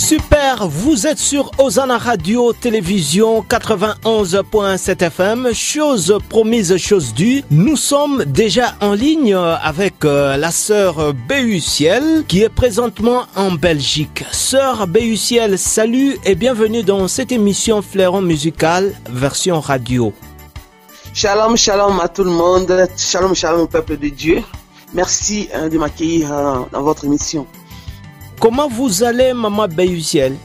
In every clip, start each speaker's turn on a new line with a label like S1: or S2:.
S1: Super, vous êtes sur Hosanna Radio Télévision 91.7 FM. Chose promise, chose due. Nous sommes déjà en ligne avec la sœur Béuciel qui est présentement en Belgique. Sœur Béuciel, salut et bienvenue dans cette émission Fleuron Musical version radio.
S2: Shalom, shalom à tout le monde. Shalom, shalom au peuple de Dieu. Merci de m'accueillir dans votre émission.
S1: Comment vous allez, Maman Béuciel?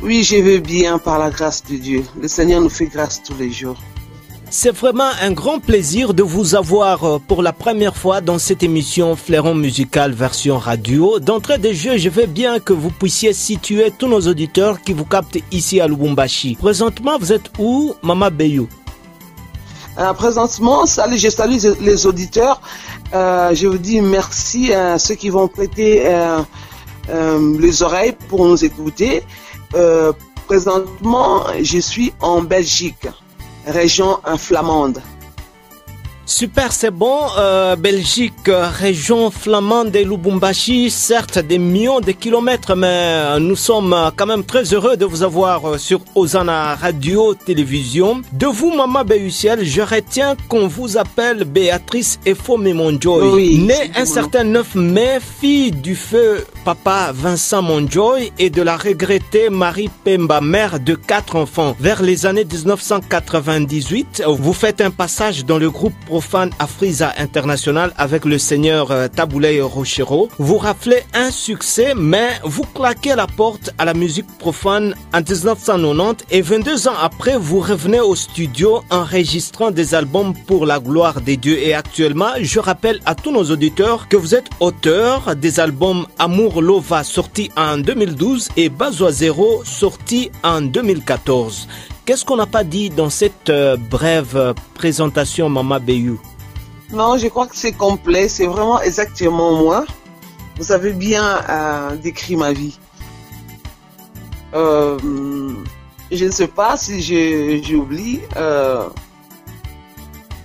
S2: Oui, je vais bien par la grâce de Dieu. Le Seigneur nous fait grâce tous les jours.
S1: C'est vraiment un grand plaisir de vous avoir pour la première fois dans cette émission Fleuron Musical version radio. D'entrée de jeu, je veux bien que vous puissiez situer tous nos auditeurs qui vous captent ici à Lubumbashi. Présentement, vous êtes où, Maman Béou?
S2: Présentement, je salue les auditeurs. Je vous dis merci à ceux qui vont prêter les oreilles pour nous écouter. Présentement, je suis en Belgique, région flamande.
S1: Super, c'est bon. Belgique, région flamande et Lubumbashi, certes des millions de kilomètres, mais nous sommes quand même très heureux de vous avoir sur Hosanna Radio Télévision. De vous, Maman Béuciel, je retiens qu'on vous appelle Béatrice Efome Monjoy.
S2: Oui,
S1: née un certain 9 mai, fille du feu Papa Vincent Monjoy et de la regrettée Marie Pemba, mère de 4 enfants. Vers les années 1998, vous faites un passage dans le groupe profane Afriza International avec le seigneur Taboulay Rochero. Vous raflez un succès, mais vous claquez la porte à la musique profane en 1990 et 22 ans après, vous revenez au studio enregistrant des albums pour la gloire des dieux. Et actuellement, je rappelle à tous nos auditeurs que vous êtes auteur des albums Amour Lova sorti en 2012 et Bazoa Zéro sorti en 2014. Qu'est-ce qu'on n'a pas dit dans cette brève présentation, Maman Béou?
S2: Non, je crois que c'est complet. C'est vraiment exactement moi. Vous avez bien décrit ma vie. Je ne sais pas si j'oublie.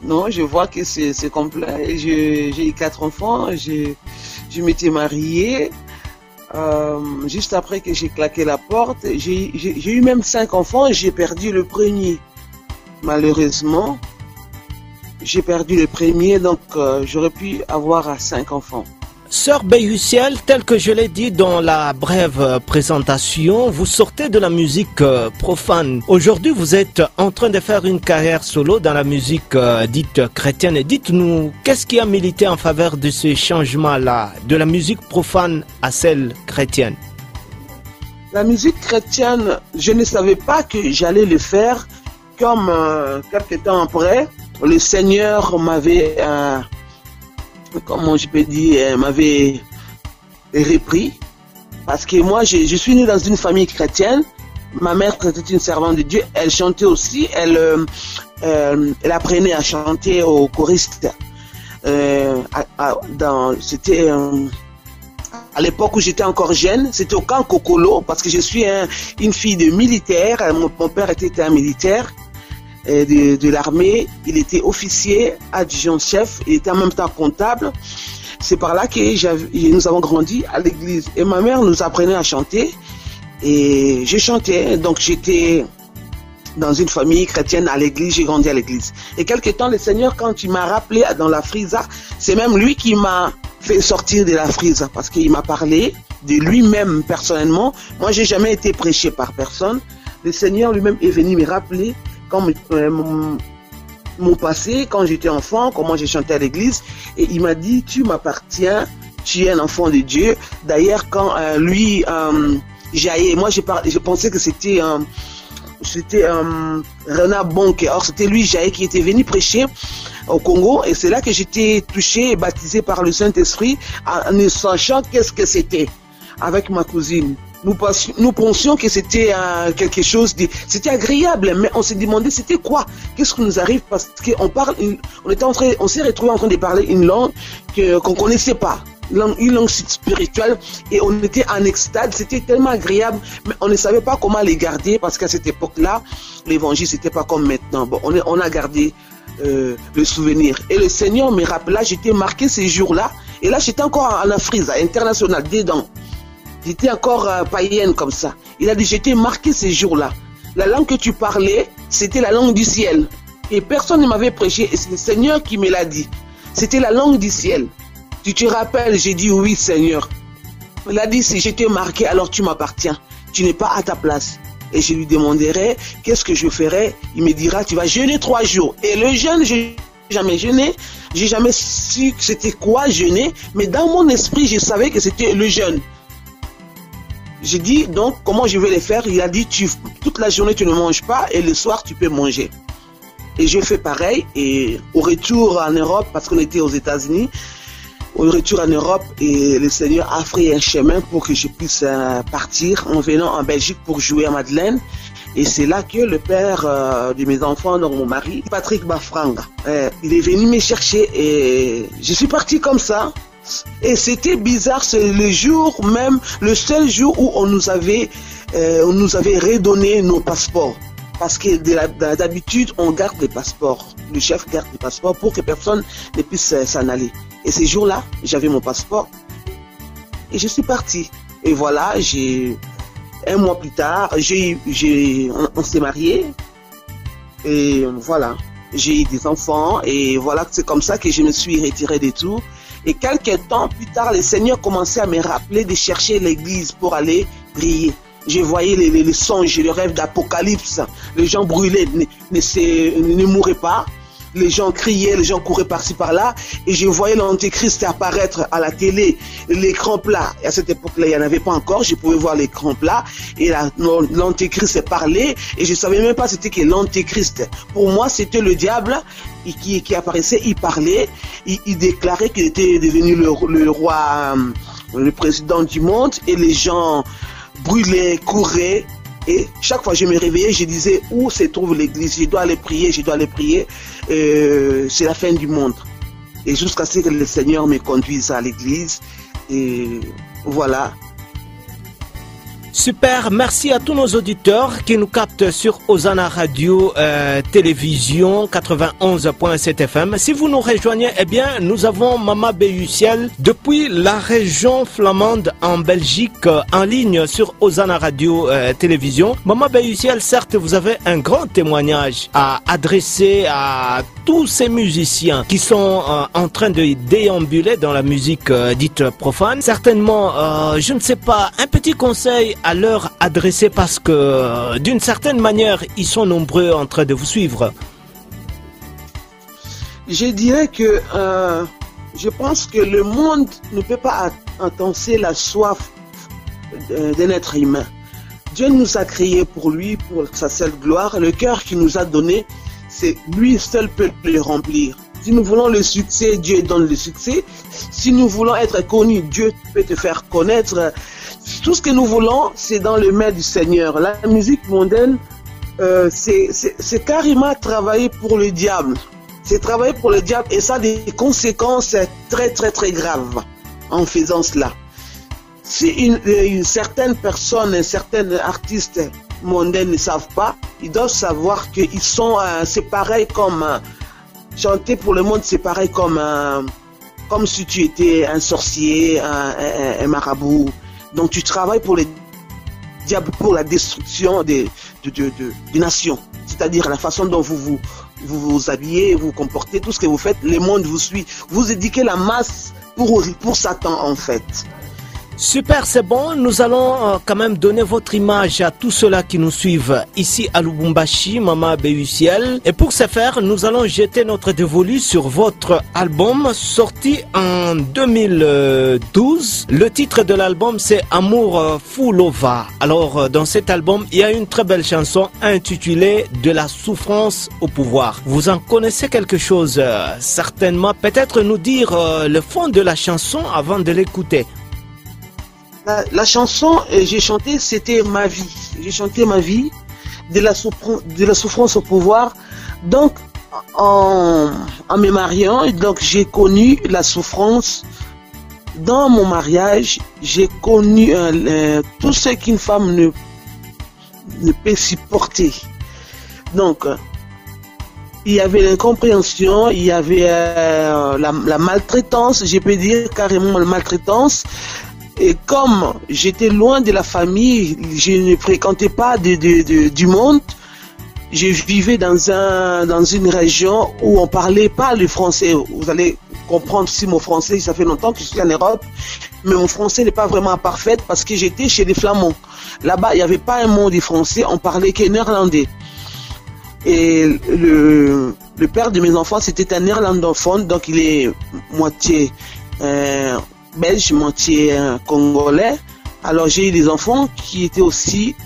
S2: Non, je vois que c'est complet. J'ai eu 4 enfants. Je m'étais mariée. Juste après que j'ai claqué la porte, j'ai eu même 5 enfants et j'ai perdu le premier. Malheureusement, j'ai perdu le premier, donc j'aurais pu avoir 5 enfants.
S1: Sœur Béuciel, tel que je l'ai dit dans la brève présentation, vous sortez de la musique profane. Aujourd'hui, vous êtes en train de faire une carrière solo dans la musique dite chrétienne. Dites-nous, qu'est-ce qui a milité en faveur de ce changement-là, de la musique profane à celle chrétienne?
S2: La musique chrétienne, je ne savais pas que j'allais le faire, comme quelques temps après, le Seigneur m'avait... comment je peux dire, m'avait repris. Parce que moi, je suis né dans une famille chrétienne. Ma mère était une servante de Dieu. Elle chantait aussi. Elle apprenait à chanter aux choristes. C'était à l'époque où j'étais encore jeune. C'était au camp Kokolo. Parce que je suis une fille de militaire. Mon père était un militaire de l'armée, il était officier, adjudant-chef, il était en même temps comptable. C'est par là que nous avons grandi à l'église. Et ma mère nous apprenait à chanter et je chantais. Donc j'étais dans une famille chrétienne à l'église, j'ai grandi à l'église. Et quelque temps, le Seigneur, quand il m'a rappelé dans la Frisa, c'est même lui qui m'a fait sortir de la Frisa parce qu'il m'a parlé de lui-même personnellement. Moi, j'ai jamais été prêché par personne. Le Seigneur lui-même est venu me rappeler mon passé, quand j'étais enfant, comment j'ai chanté à l'église, et il m'a dit, tu m'appartiens, tu es un enfant de Dieu. D'ailleurs, quand lui, Jaïe, moi je pensais que c'était Renard Bonke, or c'était lui, Jaïe, qui était venu prêcher au Congo, et c'est là que j'étais touché et baptisé par le Saint-Esprit, en ne sachant qu'est-ce que c'était, avec ma cousine. Nous pensions que c'était quelque chose de... C'était agréable, mais on s'est demandé c'était quoi? Qu'est-ce qui nous arrive? Parce qu'on parle... On s'est retrouvé en train de parler une langue qu'on ne connaissait pas. Une langue spirituelle. Et on était en extase. C'était tellement agréable, mais on ne savait pas comment les garder parce qu'à cette époque-là, l'évangile, c'était pas comme maintenant. Bon, on a gardé le souvenir. Et le Seigneur me rappela, j'étais marqué ces jours-là. Et là, j'étais encore en Afriza international, dedans. J'étais encore païenne comme ça. Il a dit, j'étais marqué ces jours-là. La langue que tu parlais, c'était la langue du ciel. Et personne ne m'avait prêché, et c'est le Seigneur qui me l'a dit. C'était la langue du ciel. Tu te rappelles? J'ai dit oui, Seigneur. Il a dit, si j'étais marqué, alors tu m'appartiens. Tu n'es pas à ta place. Et je lui demanderai, qu'est-ce que je ferai? Il me dira, tu vas jeûner 3 jours. Et le jeûne, j'ai jamais jeûné. J'ai jamais su que c'était quoi jeûner. Mais dans mon esprit, je savais que c'était le jeûne. J'ai dit, donc, comment je vais les faire? Il a dit, toute la journée, tu ne manges pas et le soir, tu peux manger. Et j'ai fait pareil. Et au retour en Europe, parce qu'on était aux États-Unis, au retour en Europe, et le Seigneur a fait un chemin pour que je puisse partir en venant en Belgique pour jouer à Madeleine. Et c'est là que le père de mes enfants, donc mon mari, Patrick Bafranga, il est venu me chercher et je suis parti comme ça. Et c'était bizarre, c'est le jour même, le seul jour où on nous avait redonné nos passeports. Parce que d'habitude, on garde les passeports. Le chef garde les passeports pour que personne ne puisse s'en aller. Et ces jours-là, j'avais mon passeport et je suis parti. Et voilà, un mois plus tard, on s'est mariés. Et voilà, j'ai eu des enfants. Et voilà, c'est comme ça que je me suis retiré de tout. Et quelques temps plus tard, le Seigneur commençait à me rappeler de chercher l'église pour aller prier. Je voyais les songes, les rêves d'Apocalypse. Les gens brûlaient, ne mouraient pas. Les gens criaient, les gens couraient par-ci par-là. Et je voyais l'Antéchrist apparaître à la télé, l'écran plat. Et à cette époque-là, il n'y en avait pas encore. Je pouvais voir l'écran plat. Et l'Antéchrist parlait. Et je ne savais même pas c'était que l'Antéchrist. Pour moi, c'était le diable qui apparaissait. Il parlait. Il déclarait qu'il était devenu le roi, le président du monde. Et les gens brûlaient, couraient. Et chaque fois que je me réveillais, je disais où se trouve l'église? Je dois aller prier, je dois aller prier. C'est la fin du monde. Et jusqu'à ce que le Seigneur me conduise à l'église. Et voilà.
S1: Super, merci à tous nos auditeurs qui nous captent sur Hosanna Radio Télévision 91.7 FM. Si vous nous rejoignez, eh bien, nous avons Mama Béuciel depuis la région flamande en Belgique en ligne sur Hosanna Radio Télévision. Mama Béuciel, certes, vous avez un grand témoignage à adresser à tous ces musiciens qui sont en train de déambuler dans la musique dite profane. Certainement, je ne sais pas, un petit conseil à leur adresser parce que d'une certaine manière, ils sont nombreux en train de vous suivre.
S2: Je dirais que je pense que le monde ne peut pas intenser la soif d'un être humain. Dieu nous a créés pour lui, pour sa seule gloire. Le cœur qu'il nous a donné, c'est lui seul peut le remplir. Si nous voulons le succès, Dieu donne le succès. Si nous voulons être connus, Dieu peut te faire connaître. Tout ce que nous voulons, c'est dans le main du Seigneur. La musique mondaine, c'est carrément travailler pour le diable. C'est travailler pour le diable et ça a des conséquences très très très graves en faisant cela. Si une certaine personne, un certain artiste mondain ne savent pas, ils doivent savoir qu'ils sont, c'est pareil comme chanter pour le monde, c'est pareil comme si tu étais un sorcier, un marabout. Donc tu travailles pour le diable, pour la destruction des nations. C'est-à-dire la façon dont vous vous habillez, vous vous comportez, tout ce que vous faites, le monde vous suit. Vous éduquez la masse pour Satan en fait.
S1: Super, c'est bon. Nous allons quand même donner votre image à tous ceux-là qui nous suivent ici à Lubumbashi, Mama Béuciel. Et pour ce faire, nous allons jeter notre dévolu sur votre album sorti en 2012. Le titre de l'album, c'est Amour Fulova. Alors, dans cet album, il y a une très belle chanson intitulée De la souffrance au pouvoir. Vous en connaissez quelque chose, certainement. Peut-être nous dire le fond de la chanson avant de l'écouter.
S2: La chanson que j'ai chantée, c'était ma vie. J'ai chanté ma vie, de la souffrance au pouvoir. Donc, en me mariant, donc j'ai connu la souffrance. Dans mon mariage, j'ai connu tout ce qu'une femme ne peut supporter. Donc, il y avait l'incompréhension, il y avait la maltraitance, je peux dire carrément la maltraitance. Et comme j'étais loin de la famille, je ne fréquentais pas du monde, je vivais dans une région où on parlait pas le français. Vous allez comprendre si mon français, ça fait longtemps que je suis en Europe, mais mon français n'est pas vraiment parfait parce que j'étais chez les Flamands. Là-bas, il n'y avait pas un mot de français, on parlait que néerlandais. Et le père de mes enfants, c'était un néerlandophone, donc il est moitié belge, moitié congolais. Alors j'ai eu des enfants qui étaient aussi,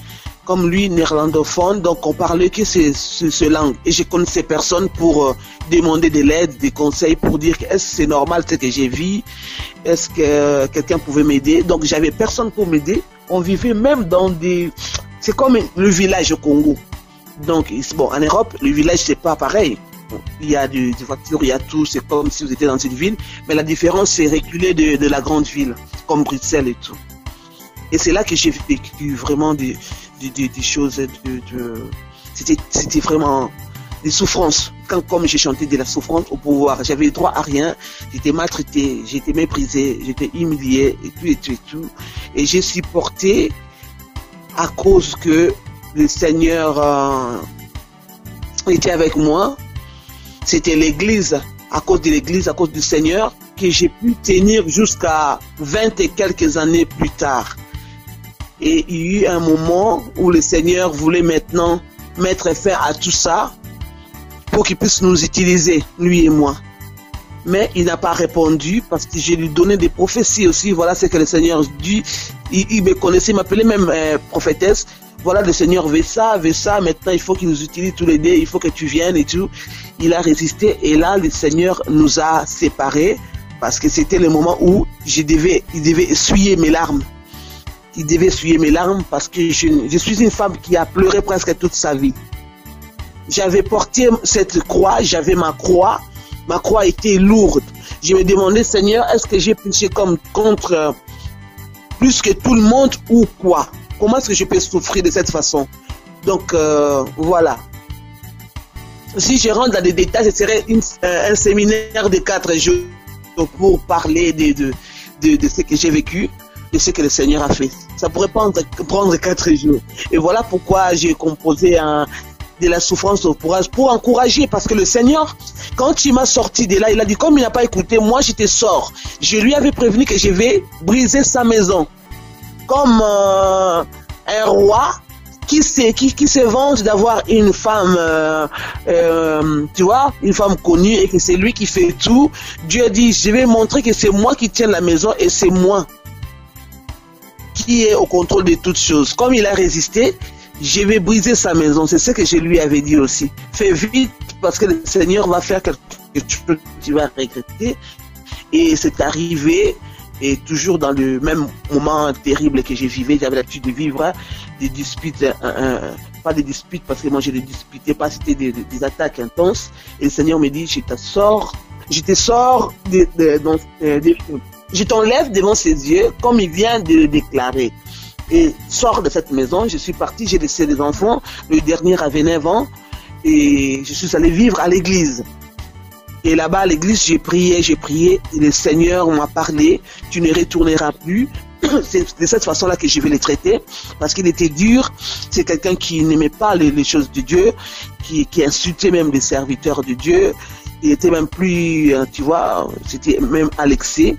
S2: comme lui, néerlandophone, donc on parlait que ce langue. Et je connaissais personne pour demander de l'aide, des conseils, pour dire est-ce que c'est normal ce que j'ai vu, est-ce que quelqu'un pouvait m'aider. Donc j'avais personne pour m'aider. On vivait même dans des... C'est comme le village au Congo. Donc, bon, en Europe, le village, c'est pas pareil. Il y a des voitures, il y a tout, c'est comme si vous étiez dans une ville. Mais la différence, c'est reculer de la grande ville, comme Bruxelles et tout. Et c'est là que j'ai vécu vraiment des choses c'était vraiment des souffrances. Comme j'ai chanté de la souffrance au pouvoir, j'avais droit à rien, j'étais maltraité, j'étais méprisé, j'étais humilié, et tout, et tout, et tout. Et j'ai supporté à cause que le Seigneur était avec moi. C'était l'église, à cause de l'église, à cause du Seigneur, que j'ai pu tenir jusqu'à 20 et quelques années plus tard. Et il y a eu un moment où le Seigneur voulait maintenant mettre fin à tout ça pour qu'il puisse nous utiliser, lui et moi. Mais il n'a pas répondu parce que je lui donnais des prophéties aussi. Voilà ce que le Seigneur dit. Il me connaissait, il m'appelait même prophétesse. Voilà, le Seigneur veut ça, maintenant il faut qu'il nous utilise tous les deux, il faut que tu viennes et tout. Il a résisté et là, le Seigneur nous a séparés parce que c'était le moment où il devait essuyer mes larmes. Il devait essuyer mes larmes parce que je suis une femme qui a pleuré presque toute sa vie. J'avais porté cette croix, j'avais ma croix était lourde. Je me demandais, Seigneur, est-ce que j'ai péché contre plus que tout le monde ou quoi? Comment est-ce que je peux souffrir de cette façon? Donc, voilà. Si je rentre dans des détails, ce serait un séminaire de 4 jours pour parler de ce que j'ai vécu, de ce que le Seigneur a fait. Ça pourrait prendre 4 jours. Et voilà pourquoi j'ai composé de la souffrance au courage pour encourager. Parce que le Seigneur, quand il m'a sorti de là, il a dit, comme il n'a pas écouté, moi je te sors. Je lui avais prévenu que je vais briser sa maison. Comme un roi qui se vante d'avoir une femme, tu vois, une femme connue et que c'est lui qui fait tout. Dieu a dit, je vais montrer que c'est moi qui tiens la maison et c'est moi qui est au contrôle de toutes choses. Comme il a résisté, je vais briser sa maison. C'est ce que je lui avais dit aussi. Fais vite parce que le Seigneur va faire quelque chose que tu vas regretter. Et c'est arrivé. Et toujours dans le même moment terrible que je vivais, j'avais l'habitude de vivre des disputes, pas des disputes parce que moi je ne disputais pas, c'était des attaques intenses. Et le Seigneur me dit, je te sors, je t'enlève devant ses yeux comme il vient de le déclarer. Et sors de cette maison, je suis parti, j'ai laissé les enfants, le dernier avait 9 ans et je suis allé vivre à l'église. Et là-bas, à l'église, j'ai prié, et le Seigneur m'a parlé, tu ne retourneras plus. C'est de cette façon-là que je vais les traiter, parce qu'il était dur. C'est quelqu'un qui n'aimait pas les choses de Dieu, qui insultait même les serviteurs de Dieu. Il était même plus, tu vois, c'était même à l'excès.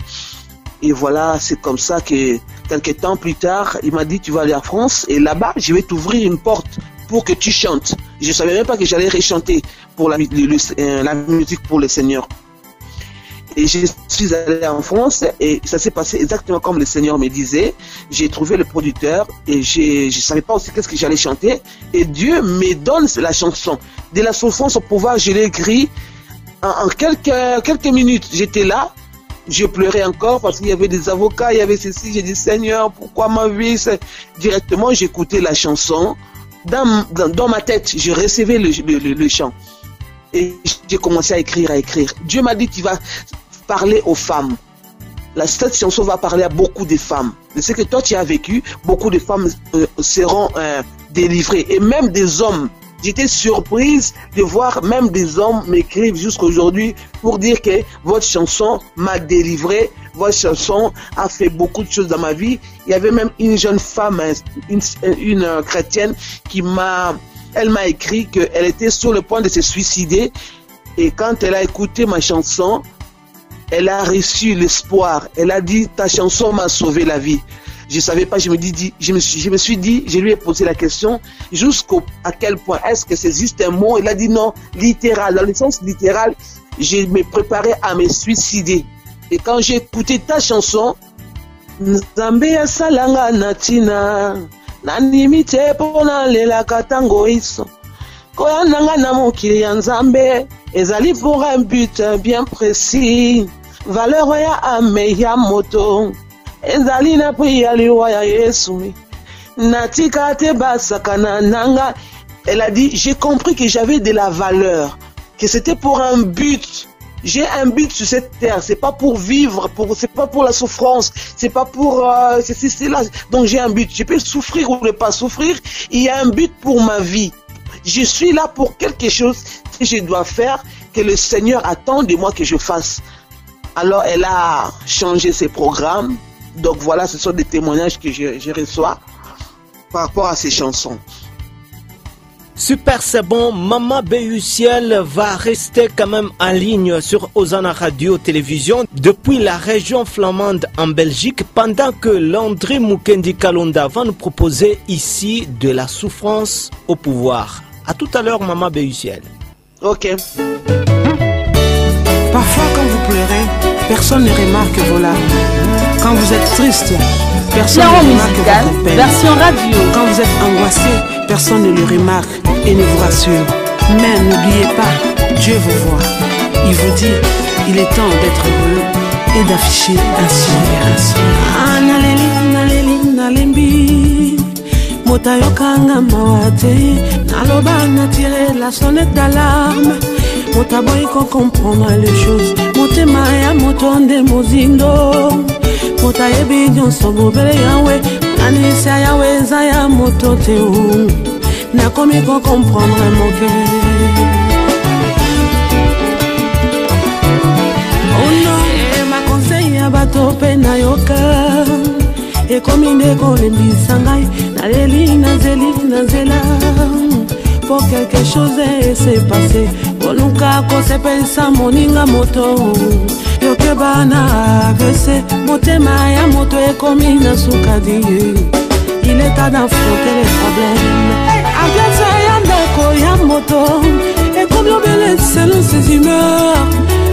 S2: Et voilà, c'est comme ça que quelques temps plus tard, il m'a dit, tu vas aller en France, et là-bas, je vais t'ouvrir une porte pour que tu chantes. Je ne savais même pas que j'allais rechanter pour la musique pour le Seigneur. Et je suis allé en France et ça s'est passé exactement comme le Seigneur me disait. J'ai trouvé le producteur et je ne savais pas aussi qu'est-ce que j'allais chanter. Et Dieu me donne la chanson. De la souffrance au pouvoir, je l'ai écrit en quelques minutes. J'étais là, je pleurais encore parce qu'il y avait des avocats, il y avait ceci. J'ai dit, Seigneur, pourquoi ma vie? Directement, j'écoutais la chanson. Dans ma tête, je recevais le chant. Et j'ai commencé à écrire. Dieu m'a dit, tu vas parler aux femmes. Cette chanson va parler à beaucoup de femmes. De ce que toi tu as vécu, beaucoup de femmes seront délivrées. Et même des hommes j'étais surprise de voir même des hommes m'écrivent jusqu'à aujourd'hui pour dire que votre chanson m'a délivré, votre chanson a fait beaucoup de choses dans ma vie. Il y avait même une jeune femme, une chrétienne, elle m'a écrit qu'elle était sur le point de se suicider, et quand elle a écouté ma chanson, elle a reçu l'espoir. Elle a dit, ta chanson m'a sauvé la vie. Je savais pas, je me suis dit, je lui ai posé la question, à quel point est-ce que c'est juste un mot? Elle a dit non, littéral, dans le sens littéral, je me préparais à me suicider. Et quand j'ai écouté ta chanson, Nzambe asalanga natina, nanimite pona lela katango iso, koya nanga na mokili ya Nzambe, ezali pour un but bien précis, valeur ya ame ya moto, ezali na priya liwa ya Yesu, natika te basakana nanga. Elle a dit, j'ai compris que j'avais de la valeur, que c'était pour un but. J'ai un but sur cette terre, c'est pas pour vivre, c'est pas pour la souffrance, c'est pas pour c'est là. Donc j'ai un but, je peux souffrir ou ne pas souffrir, il y a un but pour ma vie. Je suis là pour quelque chose que je dois faire, que le Seigneur attend de moi que je fasse. Alors elle a changé ses programmes. Donc voilà, ce sont des témoignages que je reçois par rapport à ces chansons.
S1: Super, c'est bon. Maman Béuciel va rester quand même en ligne sur Hosanna Radio Télévision depuis la région flamande en Belgique, pendant que Landry Mukendi Kalonda va nous proposer ici de la souffrance au pouvoir. À tout à l'heure, Maman Béuciel.
S2: Ok.
S3: Parfois, quand vous pleurez, personne ne remarque vos larmes. Quand vous êtes triste, personne ne remarque votre peine.
S4: Version radio.
S3: Quand vous êtes angoissé, personne ne le remarque et ne vous rassure. Mais n'oubliez pas, Dieu vous voit. Il vous dit, il est temps d'être heureux et d'afficher un sourire. Motayokanga mawate, naloba na tirer la sonnette d'alarme. Motaboy ko comprendre les choses, motema ya motonde mozindo. Motayebi nyonso bobele yawe, anisa yawe za ya motote ou. Nakomi ko comprendre mon cœur. Oh non, ma conseil ya bato pe na yoka. Et comme il est qu'on les bisangai, na zela, pour quelque chose s'est passé. Pour nous cas qu'on se pensa moninga moto, yo que bana vese, motema ya moto et comme il n'a soukadi. Il est à d'affronter les problèmes. Abiasa ya ndako ya moto, et comme yo belle selon ses humeurs.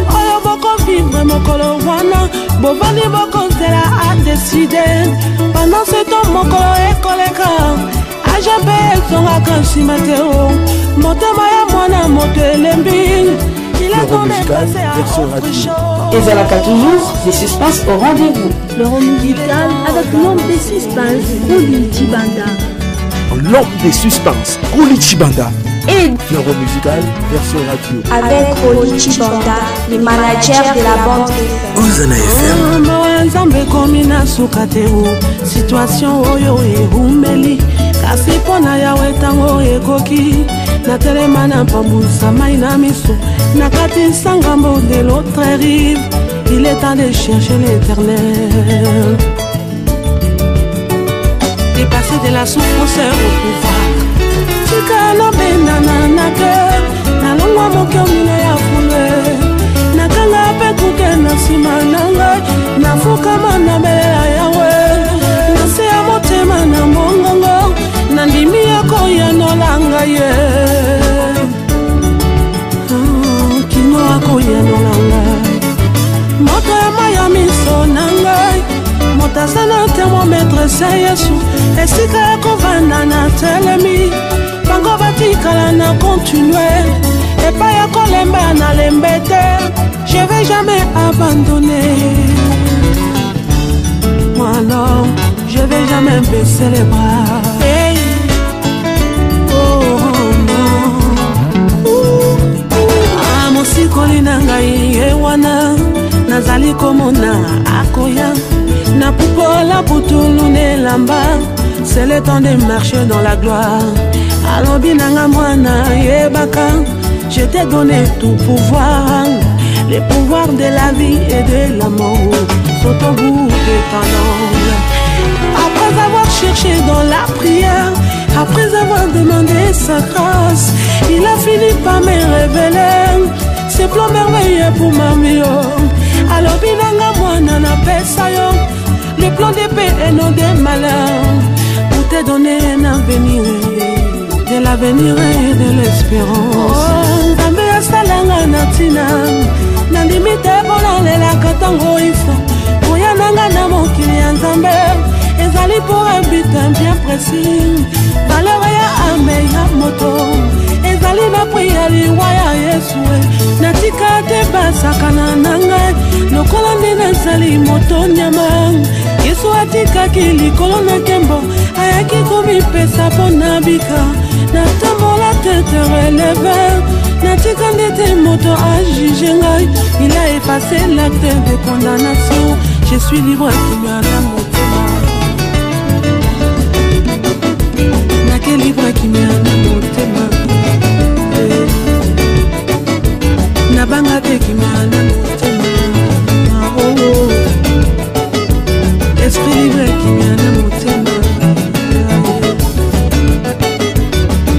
S3: Oyo boko vivre mokolo wana, bovani boko zela a décidé. Pendant ce temps mokolo ekoleka, ajabe zonga kansi mateo. Motema ya mwana moto elembi. Il est temps de passer à autre chose.
S4: Et Zalaka toujours, des suspens au rendez-vous.
S5: L'euro musical avec l'homme des suspens, Kouli Chibanda.
S6: L'homme des suspens, Kouli Chibanda.
S5: Et
S6: l'euro musical version radio.
S5: Avec Kouli Chibanda, le manager de la bande FM.
S6: Hosanna FM.
S3: Nzambe komina sukatero, situation oyo ehumeli. Kasi pona yawe tango ekoki, na telema na pambusa mai na miso, na kati sangambo de l'autre rive. Il est temps de chercher l'éternel. Dépasser de la souffrance au pouvoir. Tika na benda na cœur, na longwa moke mine ya fule. Na kanga pe kuke na sima nanga, na fukama na bela yawe. Na se ya motema na mongongo, na ndimi yako ya nolanga ye. Kino yako ya nolanga. Moto ya maya miso nangai, mota sana thermomètre se Yesu. Esika ya kovanda na telemi, bango batikala na continuer. Et pas ya kolemba na lembete, je vais jamais abandonner. Moi non, je vais jamais baisser les bras. Hey. Oh non. Amosikoli nangai ewana, nazali komona akoya. Na pupola putulu ne lamba, c'est le temps de marcher dans la gloire. Alobi nanga mwana yebaka, je t'ai donné tout pouvoir. Les pouvoirs de la vie et de la mort sont au bout de ta langue. Après avoir cherché dans la prière, après avoir demandé sa grâce, il a fini par me révéler ses plans merveilleux pour ma vie. Alors binanga mwana na pesa yo, le plan de paix et non de malheur, pour te donner un avenir, de l'avenir et de l'espérance. Nzambe asalanga na tina, na limite bolalelaka tango ifo, koya nanga na mokili ya Nzambe, ezali pour un but bien précis. Valeur ya ame ya moto, ezali na priya liwa ya Yesu. Natika te basakana nanga, lokola nde nazali moto nyama. Yesu atikaki likolo na nkembo, ayaki komipesa mpo na bika. Natambola tete releve, natika ndete moto ajuge ngai. Il a effacé l'acte de condamnation, je suis libre kimia na motema. Nake libre kimia na motema, nabanga te kimia na motema. Esprit libre kimia na motema,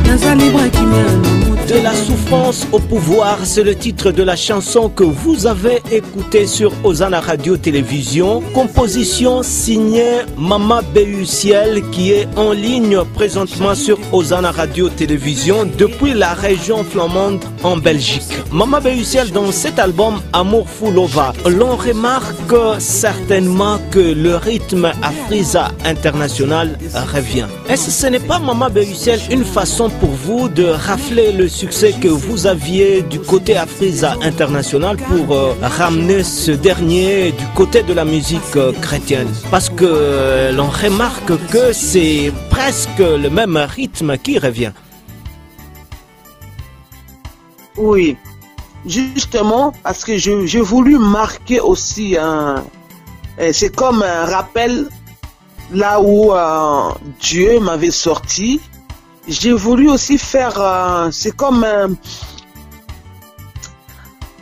S3: naza libre kimia na motema.
S1: De la souffrance au pouvoir, c'est le titre de la chanson que vous avez écoutée sur Hosanna Radio Télévision. Composition signée Mama Béusiel qui est en ligne présentement sur Hosanna Radio Télévision depuis la région flamande en Belgique. Mama Béusiel dans cet album Amour Fulova, l'on remarque certainement que le rythme Afriza International revient. Est-ce que ce n'est pas Mama Béusiel une façon pour vous de rafler le succès que vous aviez du côté Afriza International pour ramener ce dernier du côté de la musique chrétienne? Parce que l'on remarque que c'est presque le même rythme qui revient.
S2: Oui, justement, parce que j'ai voulu marquer aussi c'est comme un rappel là où Dieu m'avait sorti. J'ai voulu aussi faire, c'est comme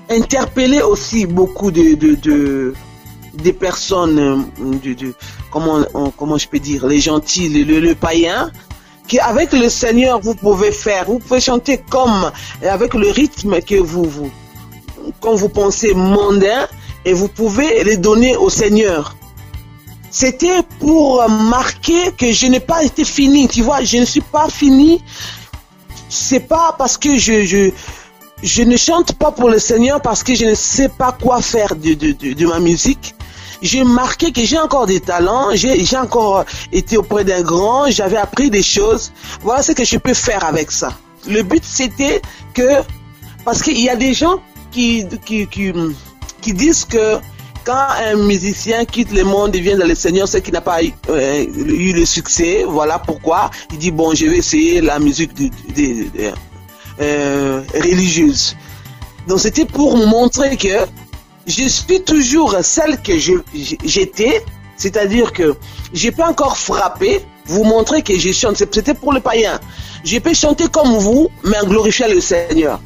S2: interpeller aussi beaucoup de personnes, comment je peux dire, les gentils, le païen, qu'avec le Seigneur vous pouvez chanter comme, avec le rythme que quand vous pensez mondain, et vous pouvez les donner au Seigneur. C'était pour marquer que je n'ai pas été fini, tu vois, je ne suis pas fini. C'est pas parce que je ne chante pas pour le Seigneur parce que je ne sais pas quoi faire de ma musique. J'ai marqué que j'ai encore des talents, j'ai encore été auprès d'un grand, j'avais appris des choses. Voilà ce que je peux faire avec ça. Le but c'était que, parce qu'il y a des gens qui disent que quand un musicien quitte le monde et vient dans le Seigneur, c'est qu'il n'a pas eu le succès. Voilà pourquoi il dit bon, je vais essayer la musique religieuse. Donc c'était pour montrer que je suis toujours celle que j'étais, c'est-à-dire que je peux encore frapper, vous montrer que je chante. C'était pour le païen. Je peux chanter comme vous, mais en glorifiant le Seigneur.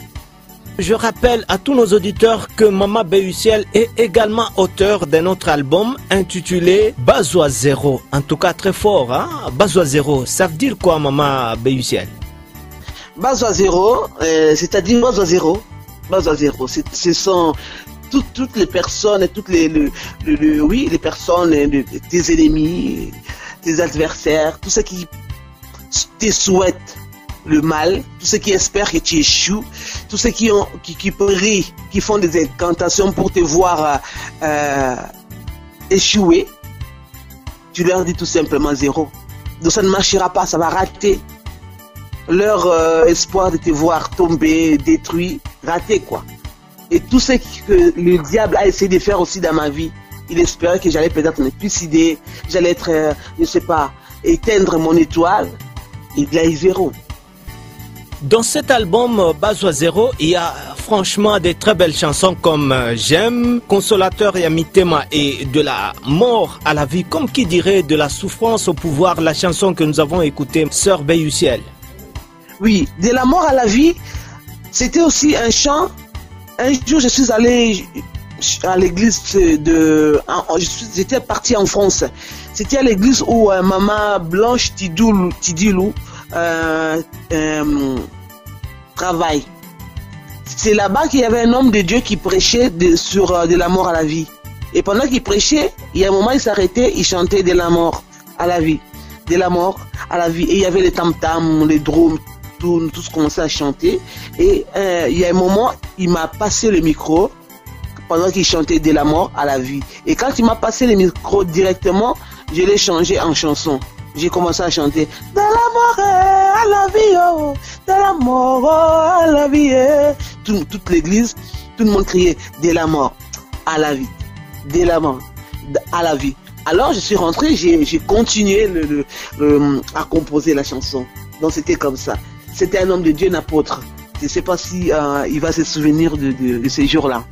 S1: Je rappelle à tous nos auditeurs que Mama Béusiel est également auteur d'un autre album intitulé Bazwa Zero. En tout cas très fort, hein? Bazwa Zero, ça veut dire quoi Mama Béusiel?
S2: Bazwa Zero, c'est-à-dire Bazwa Zero. Bazwa Zero, ce sont toutes les personnes, les personnes, tes ennemis, tes adversaires, tous ceux qui te souhaitent le mal, tous ceux qui espèrent que tu échoues, tous ceux qui prient, qui font des incantations pour te voir échouer, tu leur dis tout simplement zéro. Donc ça ne marchera pas, ça va rater. Leur espoir de te voir tomber, détruit, raté quoi. Et tout ce que le diable a essayé de faire aussi dans ma vie, il espérait que j'allais peut-être me suicider, j'allais être, je ne sais pas, éteindre mon étoile, il y a eu zéro.
S1: Dans cet album Bazwa Zero, il y a franchement des très belles chansons comme J'aime, Consolateur et Amitema et de la mort à la vie, comme qui dirait de la souffrance au pouvoir, la chanson que nous avons écoutée, Sœur Béusiel.
S2: Oui, de la mort à la vie, c'était aussi un chant. Un jour, je suis allé à l'église j'étais parti en France. C'était à l'église où maman Blanche Tidilou travaille. C'est là-bas qu'il y avait un homme de Dieu qui prêchait sur de la mort à la vie. Et pendant qu'il prêchait, il y a un moment, il s'arrêtait, il chantait de la mort à la vie. De la mort à la vie. Et il y avait les tam-tams, les drums, tout commençait à chanter. Et il y a un moment, il m'a passé le micro pendant qu'il chantait de la mort à la vie. Et quand il m'a passé le micro directement, je l'ai changé en chanson. J'ai commencé à chanter de la mort à la vie, oh, de la mort à la vie. Toute l'église, tout le monde criait de la mort à la vie, de la mort à la vie. Alors je suis rentré, j'ai continué à composer la chanson. Donc c'était comme ça. C'était un homme de Dieu, un apôtre. Je ne sais pas si il va se souvenir de ces jours-là.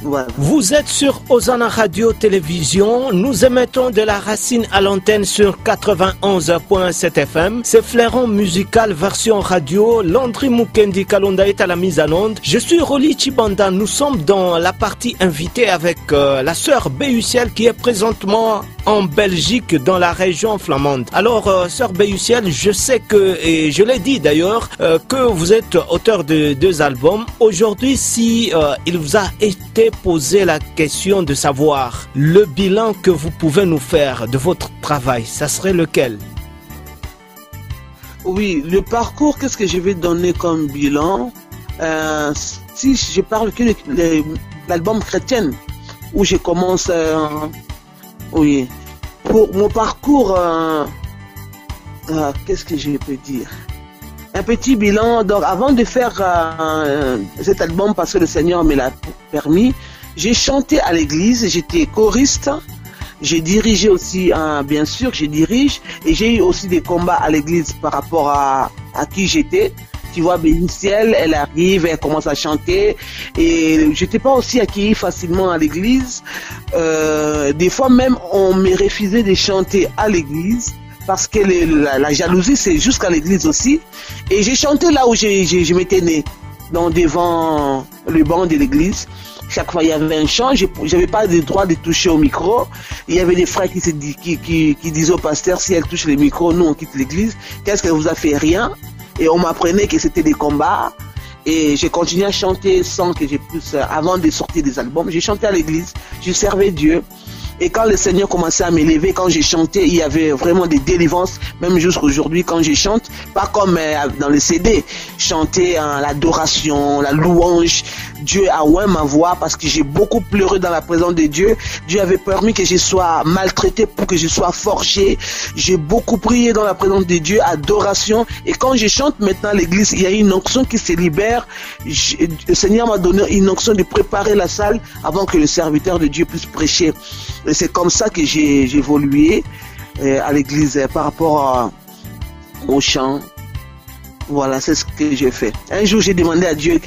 S2: Voilà.
S1: Vous êtes sur Hosanna Radio Télévision. Nous émettons de la racine à l'antenne sur 91.7 FM. C'est Flairon Musical version radio. Landry Mukendi Kalonda est à la mise en onde. Je suis Roli Chibanda. Nous sommes dans la partie invitée avec la sœur Béusiel qui est présentement en Belgique dans la région flamande. Alors sœur Béusiel, je sais que, et je l'ai dit d'ailleurs, que vous êtes auteur de 2 albums. Aujourd'hui, si il vous a été posé la question de savoir le bilan que vous pouvez nous faire de votre travail, ça serait lequel?
S2: Oui, le parcours, qu'est-ce que je vais donner comme bilan? Si je parle que de l'album Chrétien, où je commence, oui, pour mon parcours, qu'est-ce que je peux dire? Un petit bilan. Donc, avant de faire cet album, parce que le Seigneur me l'a permis, j'ai chanté à l'église, j'étais choriste, j'ai dirigé aussi, bien sûr, je dirige, et j'ai eu aussi des combats à l'église par rapport à qui j'étais. Tu vois, Béusiel, elle arrive, elle commence à chanter, et je n'étais pas aussi accueilli facilement à l'église. Des fois même, on me refusait de chanter à l'église, parce que la jalousie, c'est jusqu'à l'église aussi. Et j'ai chanté là où je m'étais né, donc devant le banc de l'église. Chaque fois, il y avait un chant, je n'avais pas le droit de toucher au micro. Il y avait des frères qui disaient au pasteur, si elle touche le micro, nous, on quitte l'église. Qu'est-ce qu'elle vous a fait? Rien. Et on m'apprenait que c'était des combats. Et j'ai continué à chanter sans que j'ai plus... Avant de sortir des albums, j'ai chanté à l'église, je servais Dieu. Et quand le Seigneur commençait à m'élever, quand j'ai chanté, il y avait vraiment des délivrances, même jusqu'aujourd'hui quand je chante, pas comme dans les CD, chanter l'adoration, la louange. Dieu a oint ma voix parce que j'ai beaucoup pleuré dans la présence de Dieu. Dieu avait permis que je sois maltraité pour que je sois forgé. J'ai beaucoup prié dans la présence de Dieu, adoration. Et quand je chante maintenant à l'église, il y a une onction qui se libère. Le Seigneur m'a donné une onction de préparer la salle avant que le serviteur de Dieu puisse prêcher. Et c'est comme ça que j'ai évolué à l'église par rapport au chant. Voilà, c'est ce que j'ai fait. Un jour, j'ai demandé à Dieu,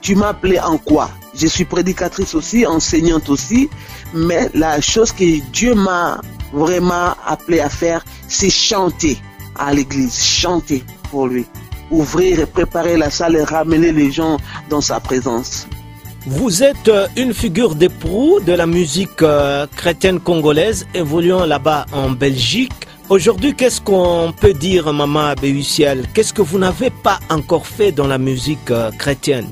S2: tu m'as appelé en quoi? Je suis prédicatrice aussi, enseignante aussi, mais la chose que Dieu m'a vraiment appelé à faire, c'est chanter à l'église, chanter pour lui. Ouvrir et préparer la salle et ramener les gens dans sa présence.
S1: Vous êtes une figure de proue de la musique chrétienne congolaise, évoluant là-bas en Belgique. Aujourd'hui, qu'est-ce qu'on peut dire, Maman Béusiel? Qu'est-ce que vous n'avez pas encore fait dans la musique chrétienne?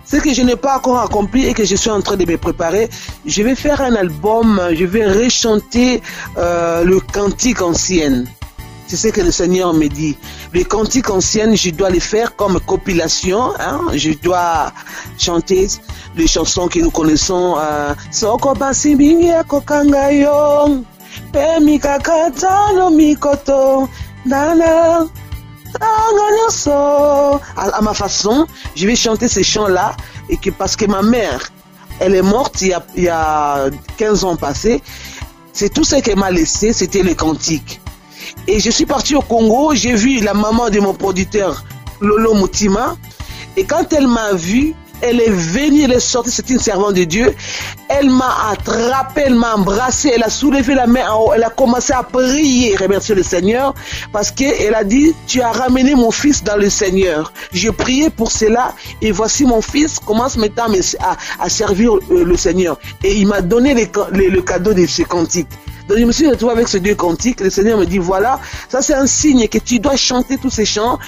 S2: Ce que je n'ai pas encore accompli et que je suis en train de me préparer, je vais faire un album, je vais rechanter le cantique ancien. C'est ce que le Seigneur me dit. Les cantiques anciennes, je dois les faire comme compilation. Je dois chanter les chansons que nous connaissons. Soko basi mingi kokangayo, pe mikakata no mikoto, nana. À ma façon, je vais chanter ces chants-là et que parce que ma mère, elle est morte il y a 15 ans passés, c'est tout ce qu'elle m'a laissé, c'était les cantiques. Et je suis parti au Congo, j'ai vu la maman de mon producteur, Lolo Moutima, Et quand elle m'a vu, elle est venue, elle est sortie, c'est une servante de Dieu. Elle m'a attrapé, elle m'a embrassé, elle a soulevé la main en haut, elle a commencé à prier, remercier le Seigneur, parce qu'elle a dit, tu as ramené mon fils dans le Seigneur. J'ai prié pour cela, et voici mon fils commence maintenant à servir le Seigneur. Et il m'a donné le cadeau de ces cantiques. Donc je me suis retrouvé avec ces 2 cantiques. Le Seigneur me dit, voilà, ça c'est un signe que tu dois chanter tous ces chants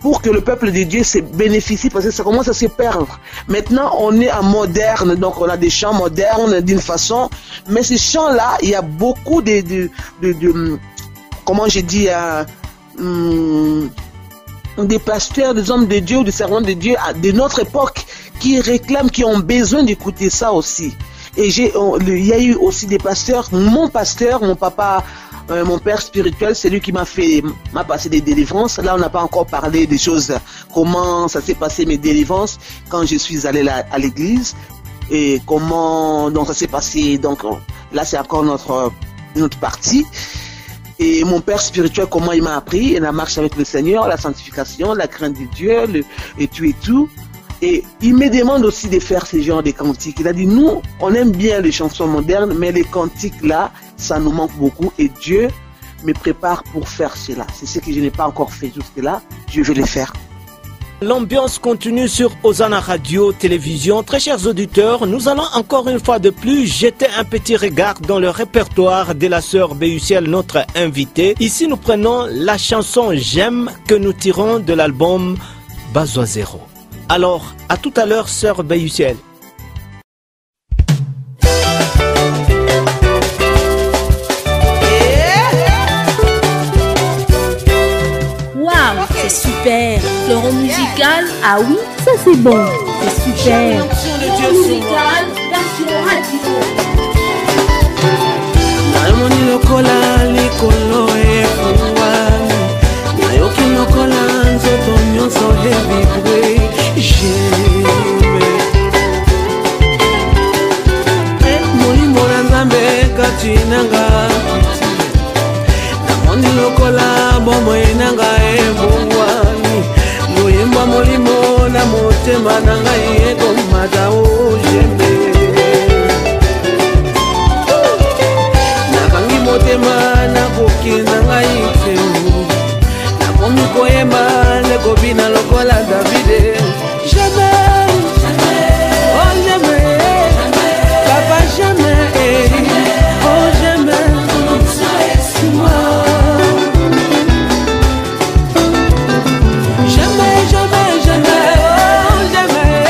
S2: pour que le peuple de Dieu se bénéficie, parce que ça commence à se perdre. Maintenant, on est en moderne, donc on a des chants modernes d'une façon, mais ces chants-là, il y a beaucoup de comment je dis, des pasteurs, des hommes de Dieu ou des servants de Dieu de notre époque qui réclament, qui ont besoin d'écouter ça aussi. Et il y a eu aussi des pasteurs, mon papa, mon père spirituel, c'est lui qui m'a passé des délivrances. Là, on n'a pas encore parlé des choses, comment ça s'est passé mes délivrances quand je suis allé à l'église et comment donc ça s'est passé. Donc là, c'est encore notre partie. Et mon père spirituel, comment il m'a appris la marche avec le Seigneur, la sanctification, la crainte de Dieu, et tout. Et il me demande aussi de faire ce genre de cantiques. Il a dit, nous, on aime bien les chansons modernes, mais les cantiques là, ça nous manque beaucoup. Et Dieu me prépare pour faire cela. C'est ce que je n'ai pas encore fait jusque-là. Je vais le faire.
S1: L'ambiance continue sur Hosanna Radio Télévision. Très chers auditeurs, nous allons encore une fois de plus jeter un petit regard dans le répertoire de la sœur Béussiel, notre invitée. Ici, nous prenons la chanson J'aime que nous tirons de l'album Bazois Zéro. Alors, à tout à l'heure, sœur Béussiel.
S5: Waouh, c'est super. Fleuron musical, ah oui, ça c'est bon. C'est super. Fleuron musical, version radio.
S3: Naimoni lokola likolo efuwani nayoki lokola nzoto nyonso evibre j'aime molimo na nzambe kati nanga namoni lokola bomoi nanga ebongwani loyemba molimo na motema na ngai ekomata o j'aime motema nakoki na ngai te nakomi koyemba lekobina lokola Davide jamais oh jamais papa jamais oh jamais jamais jamais jamais oh jamais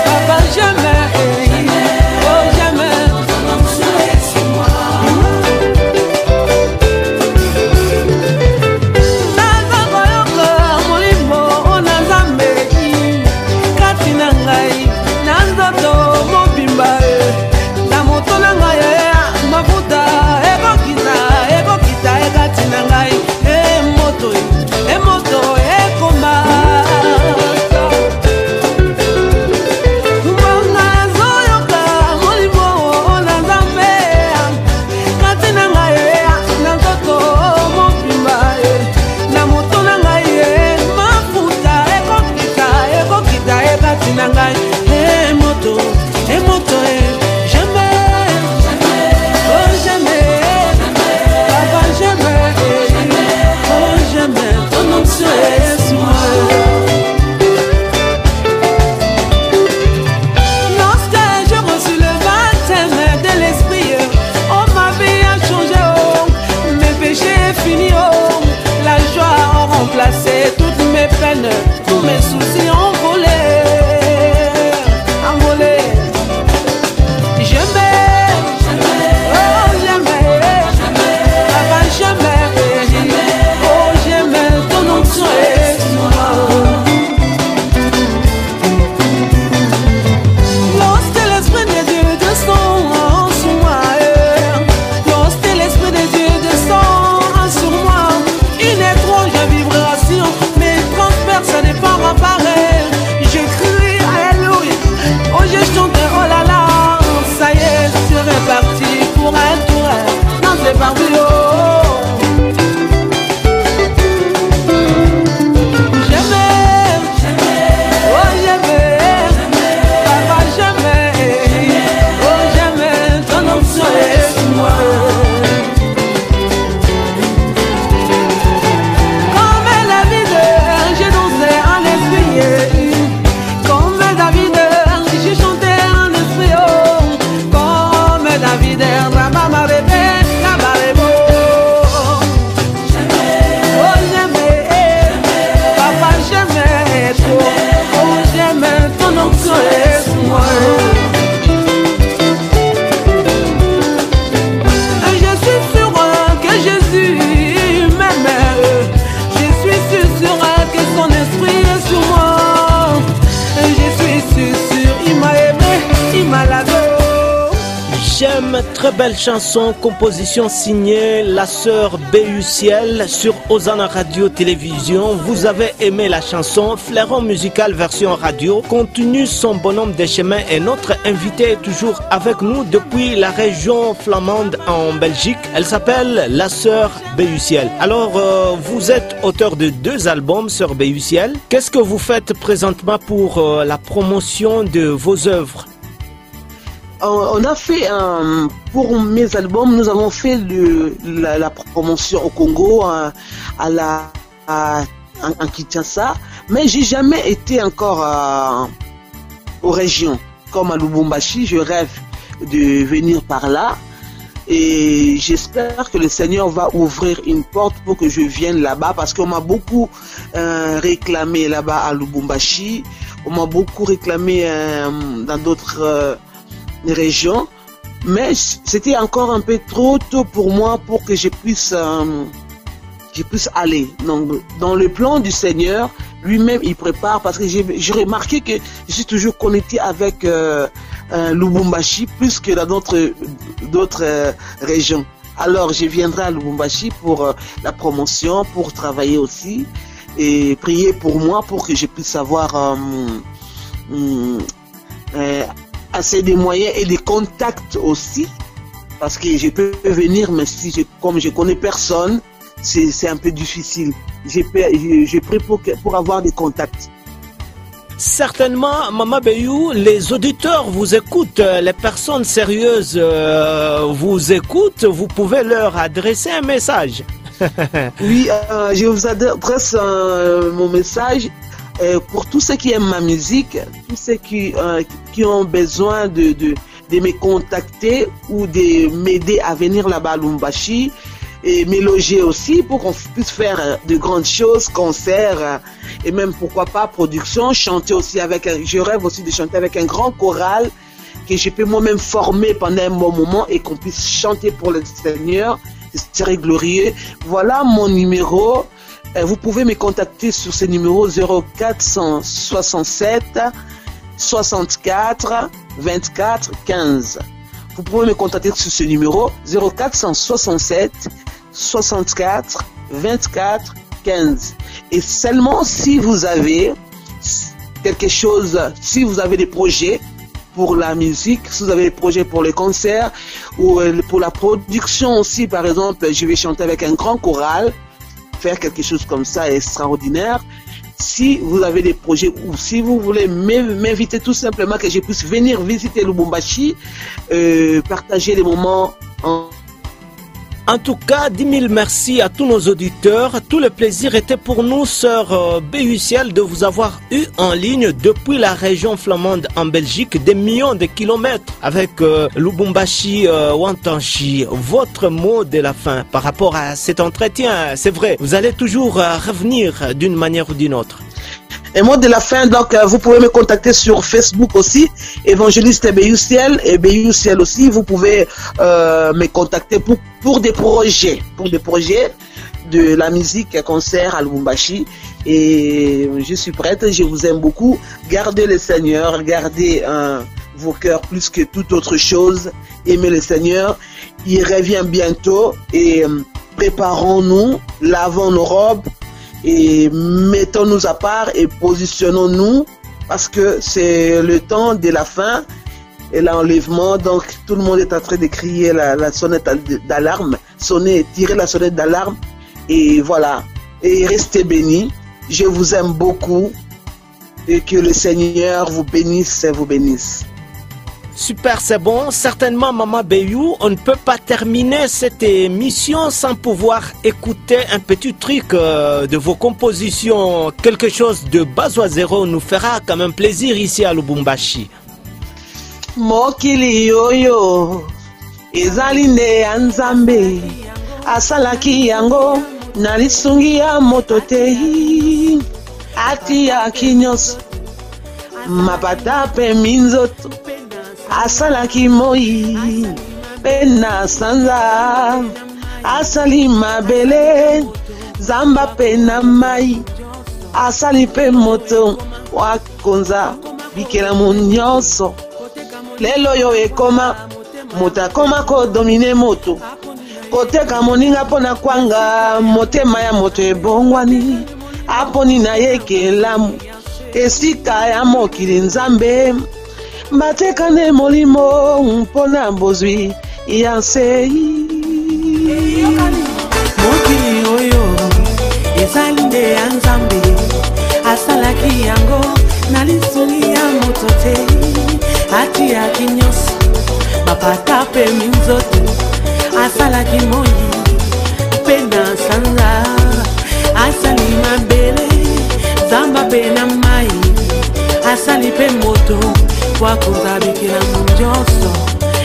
S3: papa jamais oh jamais tous mes soucis envolés. Jamais, oh jamais, papa jamais, oh jamais, ton onction est sur moi. Lorsque l'esprit de Dieu descend sur moi, lorsque l'esprit de Dieu descend sur moi, une étrange vibration me transperce.
S1: deuxième très belle chanson, composition signée la sœur B.U. Ciel sur Osana Radio Télévision. Vous avez aimé la chanson Fleuron musical version radio. Continue son bonhomme des chemins et notre invitée est toujours avec nous depuis la région flamande en Belgique. Elle s'appelle la sœur B.U. Ciel. Alors, vous êtes auteur de 2 albums, sœur B.U. Ciel. Qu'est-ce que vous faites présentement pour la promotion de vos œuvres?
S2: On a fait, pour mes albums, nous avons fait la promotion au Congo, en Kinshasa, mais j'ai jamais été encore aux régions, comme à Lubumbashi. Je rêve de venir par là et j'espère que le Seigneur va ouvrir une porte pour que je vienne là-bas, parce qu'on m'a beaucoup réclamé là-bas à Lubumbashi, on m'a beaucoup réclamé dans d'autres régions, mais c'était encore un peu trop tôt pour moi pour que je puisse aller. Donc, dans le plan du Seigneur, lui-même il prépare, parce que j'ai remarqué que je suis toujours connecté avec Lubumbashi plus que dans d'autres régions. Alors je viendrai à Lubumbashi pour la promotion, pour travailler aussi et prier pour moi pour que je puisse avoir assez de moyens et des contacts aussi, parce que je peux venir, mais comme je connais personne, c'est un peu difficile. Je prie pour avoir des contacts.
S1: Certainement, Maman B.U., les auditeurs vous écoutent, les personnes sérieuses vous écoutent, vous pouvez leur adresser un message.
S2: Oui, je vous adresse mon message. Pour tous ceux qui aiment ma musique, tous ceux qui ont besoin de me contacter ou de m'aider à venir là-bas à Lubumbashi et me loger aussi pour qu'on puisse faire de grandes choses, concerts et même pourquoi pas production, chanter aussi je rêve aussi de chanter avec un grand choral que je peux moi-même former pendant un bon moment et qu'on puisse chanter pour le Seigneur. Ce serait glorieux. Voilà mon numéro. Vous pouvez me contacter sur ce numéro 0467 64 24 15. Vous pouvez me contacter sur ce numéro 0467 64 24 15. Et seulement si vous avez quelque chose, si vous avez des projets pour la musique, si vous avez des projets pour les concerts ou pour la production aussi, par exemple, je vais chanter avec un grand choral, faire quelque chose comme ça extraordinaire. Si vous avez des projets ou si vous voulez m'inviter tout simplement, que je puisse venir visiter Lubumbashi, partager des moments
S1: En tout cas, 10 000 merci à tous nos auditeurs. Tout le plaisir était pour nous, sœur B.U. Ciel, de vous avoir eu en ligne depuis la région flamande en Belgique, des millions de kilomètres avec Lubumbashi, Wantanchi. Votre mot de la fin par rapport à cet entretien, c'est vrai, vous allez toujours revenir d'une manière ou d'une autre.
S2: Et mot de la fin, donc vous pouvez me contacter sur Facebook aussi, évangéliste B.U. Ciel, et B.U. Ciel aussi. Vous pouvez me contacter pour des projets de la musique, concert à Lubumbashi. Et je suis prête, je vous aime beaucoup. Gardez le Seigneur, gardez vos cœurs plus que toute autre chose. Aimez le Seigneur, il revient bientôt et préparons-nous, lavons nos robes et mettons-nous à part et positionnons-nous, parce que c'est le temps de la fin et l'enlèvement. Donc tout le monde est en train de crier la sonnette d'alarme, tirer la sonnette d'alarme, et voilà. Et restez bénis. Je vous aime beaucoup et que le Seigneur vous bénisse et vous bénisse.
S1: Super, c'est bon. Certainement, Maman B.U., on ne peut pas terminer cette émission sans pouvoir écouter un petit truc de vos compositions. Quelque chose de Bazoazero nous fera quand même plaisir ici à Lubumbashi.
S2: Mokili yoyo ezali nde ya Nzambe asalaki yango na lisungi ya moto te atiaki nyonso mapata mpe minzoto asalaki moi mpe na sanza asali mabele zamba mpe na mai asali mpe moto wakonza bikelamu nyonso lelo yo ekoma moto akoma kodomine moto koteka moninga mpona kwanga motema ya moto ebongwani aponi na ye kelamu esika ya mokili nzambe batekane molimo mpona bozwi ya nsei
S3: mokili oyo ezali nde ya nzambe asalaki yango na lisuni ya moto te atiaki nyonso bapata mpe minzoto asalaki moi mpe na sanza asali mabele zamba mpe na mai asali mpe moto po akoza bikelamu nyonso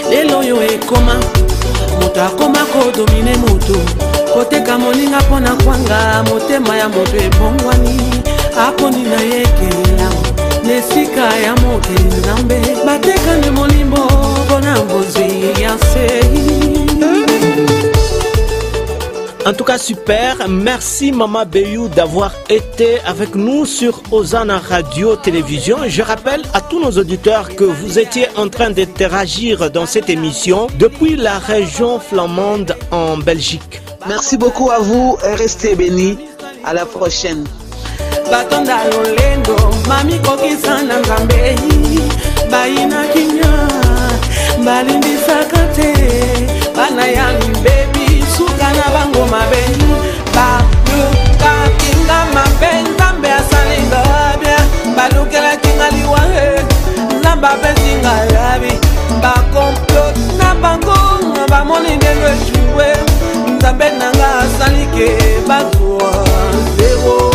S3: lelo oyo ekoma moto akoma kodomine moto koteka moninga mpona kwanga motema ya moto ebongwani aponi na ye kelamu nesika ya mokili nzambe batekane molimbo mpona bozwi ya sei.
S1: En tout cas, super. Merci Mama Beyou d'avoir été avec nous sur Hosanna Radio Télévision. Je rappelle à tous nos auditeurs que vous étiez en train d'interagir dans cette émission depuis la région flamande en Belgique.
S2: Merci beaucoup à vous et restez bénis. À la prochaine.
S3: Batonda lolendo mami kokisana nzambe baina kinya balindi sakate bana yani baby suka na bango mabeni baluka kinga mabe nzambe asalinga bien balukela kinga liwa nzamba bezinga yabi bakomplot na bango bamoni ndenge jouer nzambe nanga asalike bazwa zero.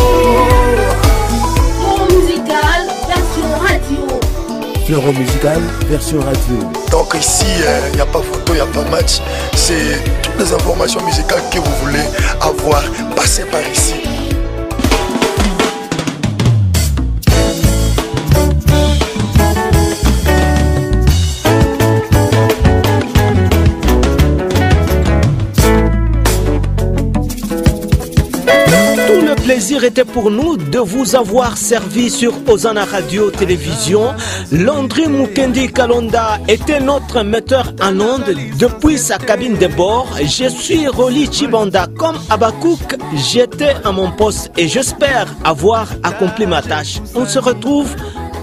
S6: Fleuron musical, version radio.
S7: Donc ici, il n'y a pas photo, il n'y a pas match. C'est toutes les informations musicales que vous voulez avoir. Passez par ici.
S1: Le plaisir était pour nous de vous avoir servi sur Hosanna Radio Télévision. Landry Mukendi Kalonda était notre metteur en ondes depuis sa cabine de bord. Je suis Roli Chibanda comme Abakouk. J'étais à mon poste et j'espère avoir accompli ma tâche. On se retrouve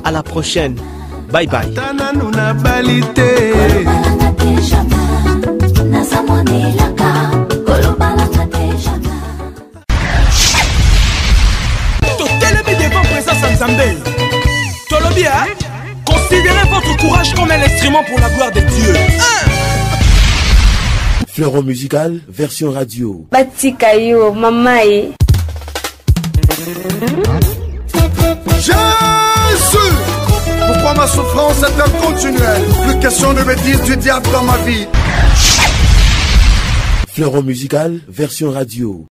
S1: à la prochaine. Bye bye.
S6: Tolobia, considérez votre courage comme un instrument pour la gloire de Dieu. Fleuron musical, version radio.
S4: Batikayo, mamae.
S7: Jésus! Pourquoi ma souffrance est-elle continuelle? Plus question de bêtises du diable dans ma vie.
S6: Fleuron musical, version radio.